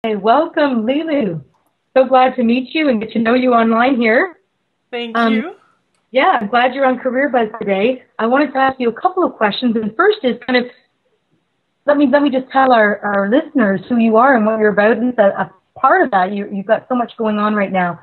Hey, welcome, Lulu. So glad to meet you and get to know you online here. Thank Um, you. yeah, I'm glad you're on Career Buzz today. I wanted to ask you a couple of questions. And first is kind of, let me just tell our listeners who you are and what you're about. And a part of that, you've got so much going on right now.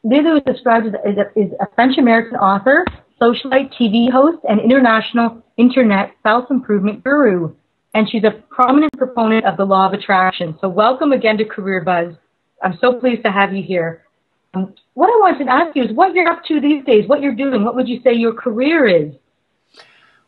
Lulu is described as a French-American author, socialite, TV host, and international internet self-improvement guru. And she's a prominent proponent of the law of attraction. So welcome again to Career Buzz. I'm so pleased to have you here. What I wanted to ask you is what you're up to these days, what you're doing. What would you say your career is?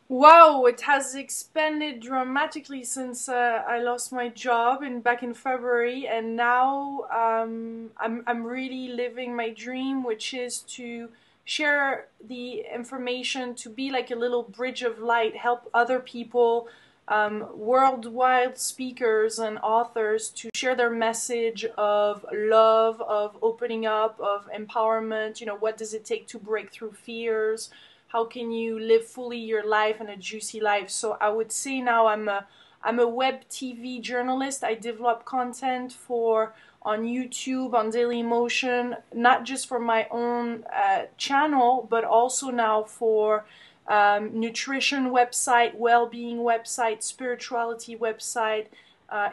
Wow, it has expanded dramatically since I lost my job back in February, and now I'm really living my dream, which is to share the information, to be like a little bridge of light, help other people, worldwide speakers and authors to share their message of love, of opening up, of empowerment. You know, what does it take to break through fears? How can you live fully your life and a juicy life? So I would say now I'm a web TV journalist. I develop content on YouTube, on Dailymotion, not just for my own channel, but also now for nutrition website, well-being website, spirituality website,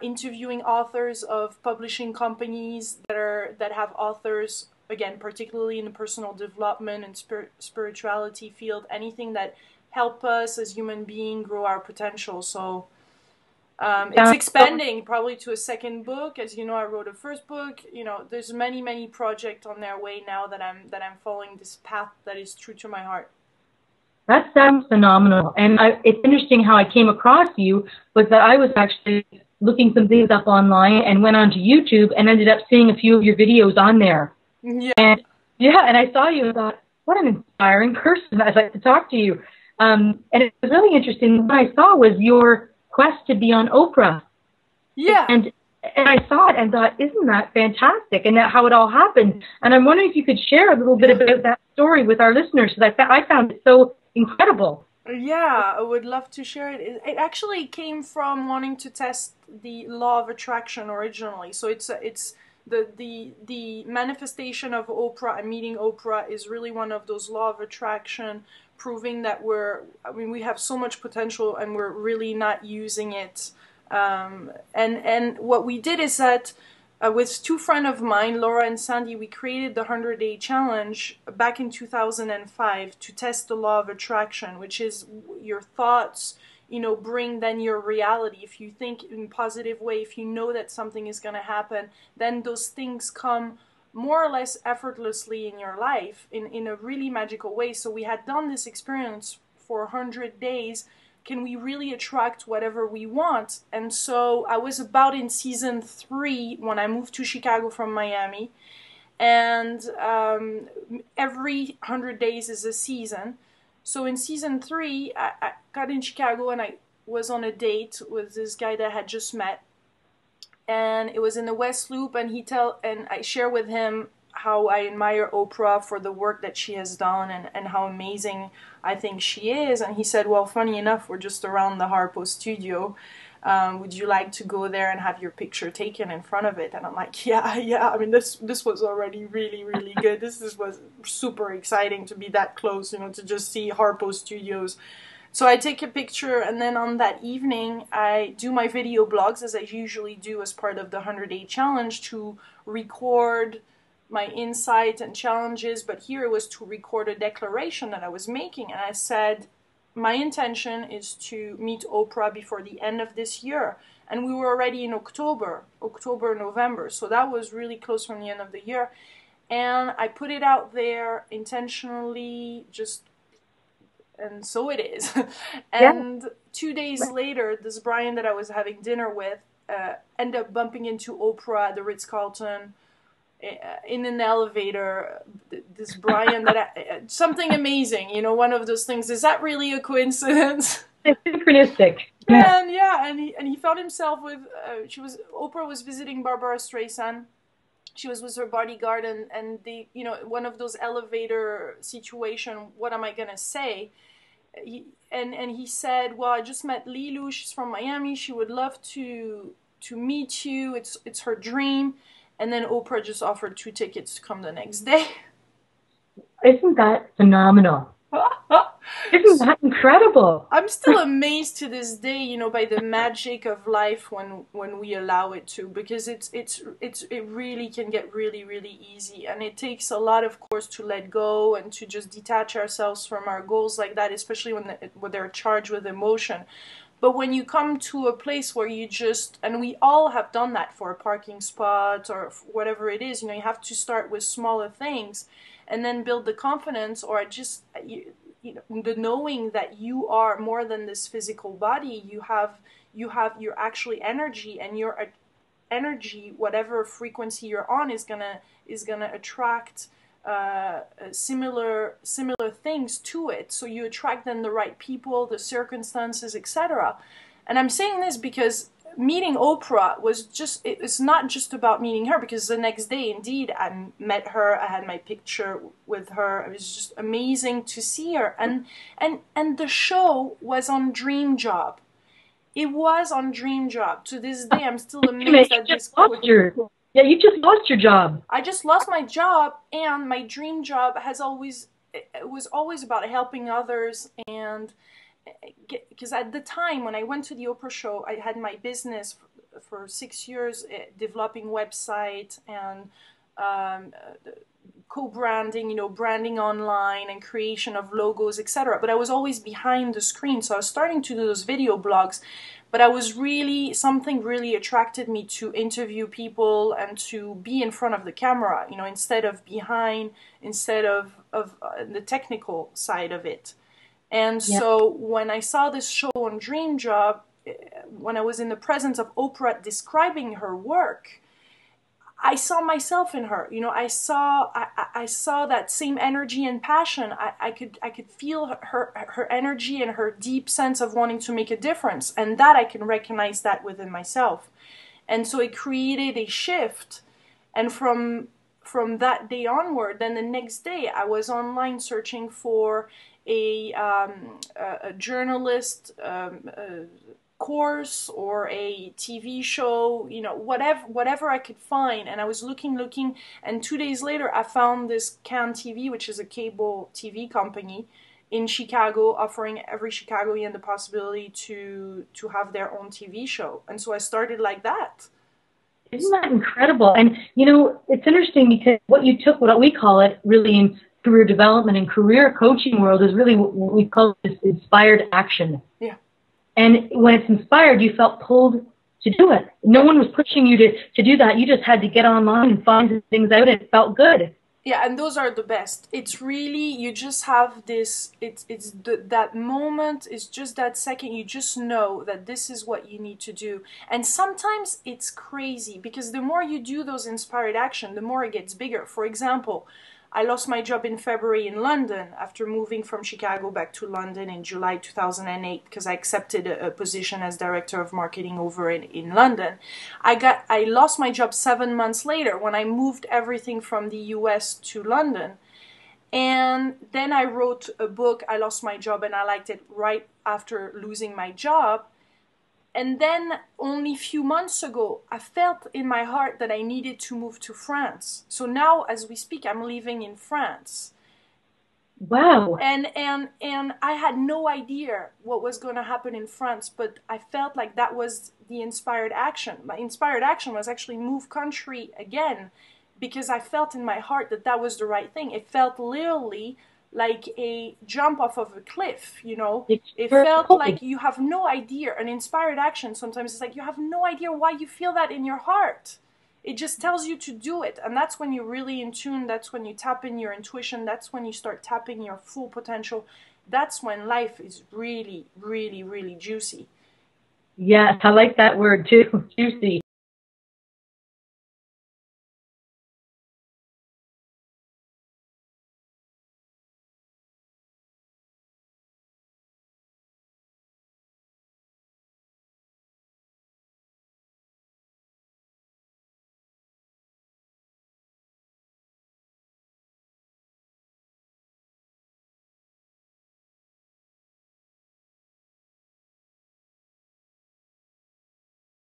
interviewing authors of publishing companies that have authors, again, particularly in the personal development and spirituality field, anything that help us as human beings grow our potential. So it's expanding probably to a second book. As you know, I wrote a first book. You know, there's many projects on their way now that I'm following this path that is true to my heart. That sounds phenomenal. And it's interesting how I came across you was that I was actually looking some things up online and went onto YouTube and ended up seeing a few of your videos on there. Yeah. And I saw you and thought, what an inspiring person. I'd like to talk to you. And it was really interesting. What I saw was your quest to be on Oprah. Yeah. And I saw it and thought, isn't that fantastic? And how it all happened. And I'm wondering if you could share a little bit about that story with our listeners, because I found it so incredible. Yeah, I would love to share it. It actually came from wanting to test the law of attraction originally. So it's the manifestation of Oprah and meeting Oprah is really one of those law of attraction, proving that we have so much potential and we're really not using it. And what we did is that with two friends of mine, Laura and Sandy, we created the 100-day challenge back in 2005 to test the law of attraction, which is your thoughts, bring then your reality. If you think in a positive way, if you know that something is going to happen, then those things come more or less effortlessly in your life in a really magical way. So we had done this experience for 100 days. Can we really attract whatever we want? And so I was about in season 3 when I moved to Chicago from Miami. And every 100 days is a season. So in season 3, I got in Chicago and I was on a date with this guy that I had just met. And it was in the West Loop, and I share with him how I admire Oprah for the work that she has done and how amazing I think she is. And he said, well, funny enough, we're just around the Harpo studio. Would you like to go there and have your picture taken in front of it? And I'm like, yeah. I mean, this was already really good. This was super exciting to be that close, to just see Harpo Studios. So I take a picture, and then on that evening, I do my video blogs, as I usually do as part of the 100-day challenge, to record my insight and challenges. But here it was to record a declaration that I was making. And I said, my intention is to meet Oprah before the end of this year. And we were already in October, November. So that was really close from the end of the year. And I put it out there intentionally, and so it is. And 2 days later, this Brian that I was having dinner with ended up bumping into Oprah at the Ritz-Carlton in an elevator. This Brian something amazing, one of those things. Is that really a coincidence? It's synchronistic. And he found himself with Oprah was visiting Barbara Streisand. She was with her bodyguard, and the one of those elevator situation. What am I gonna say? He said, well, I just met Lulu. She's from Miami. She would love to meet you. It's her dream. And then Oprah just offered 2 tickets to come the next day. Isn't that phenomenal? Isn't that incredible? I'm still amazed to this day, you know, by the magic of life when we allow it to, because it really can get really, really easy, and it takes a lot, of course, to let go and to just detach ourselves from our goals like that, especially when they're charged with emotion. But when you come to a place where you just, and we all have done that for a parking spot or whatever it is, you know, you have to start with smaller things and then build the confidence, or just you know, the knowing that you are more than this physical body. You have your actually energy, and your energy, whatever frequency you're on, is gonna attract similar things to it. So you attract then the right people, the circumstances, etc. And I'm saying this because meeting Oprah was just, it's not just about meeting her, because the next day, indeed, I met her. I had my picture with her. It was just amazing to see her. And the show was on Dream Job. It was on Dream Job. To this day, I'm still amazed that this Yeah, you just lost your job. I just lost my job, and my dream job was always about helping others. And because at the time when I went to the Oprah show, I had my business for 6 years, developing website and co-branding, you know, branding online and creation of logos, etc. But I was always behind the screen, so I was starting to do those video blogs. But I was something really attracted me to interview people and to be in front of the camera, you know, instead of behind, instead of the technical side of it. And so when I saw this show on Dream Job, when I was in the presence of Oprah describing her work, I saw myself in her. You know, I saw that same energy and passion. I could feel her energy and her deep sense of wanting to make a difference, and that I can recognize that within myself. And so it created a shift. And from that day onward, then the next day I was online searching for a journalist course or a TV show, you know, whatever I could find. And I was looking, and 2 days later I found this Can TV, which is a cable TV company in Chicago, offering every Chicagoan the possibility to have their own TV show. And so I started like that. Isn't that incredible? And, you know, it's interesting because what you took, what we call it really in career development and career coaching world, is really what we call inspired action. Yeah. And when it's inspired, you felt pulled to do it. No one was pushing you to do that. You just had to get online and find things out, and it felt good. Yeah, and those are the best. It's really, you just have this, that moment, is just that second, you just know that this is what you need to do. And sometimes it's crazy, because the more you do those inspired action, the more it gets bigger. For example, I lost my job in February in London after moving from Chicago back to London in July 2008, because I accepted a position as director of marketing over in London. I lost my job 7 months later when I moved everything from the US to London. And then I wrote a book, I Lost My Job and I Liked It, right after losing my job. And then only a few months ago, I felt in my heart that I needed to move to France. So now, as we speak, I'm living in France. Wow. And I had no idea what was going to happen in France, but I felt like that was the inspired action. My inspired action was actually move country again, because I felt in my heart that that was the right thing. It felt literally like a jump off of a cliff, you know. It felt like you have no idea. An inspired action, sometimes it's like you have no idea why you feel that in your heart. It just tells you to do it. And that's when you're really in tune. That's when you tap in your intuition. That's when you start tapping your full potential. That's when life is really, really, really juicy. Yes, I like that word too, juicy.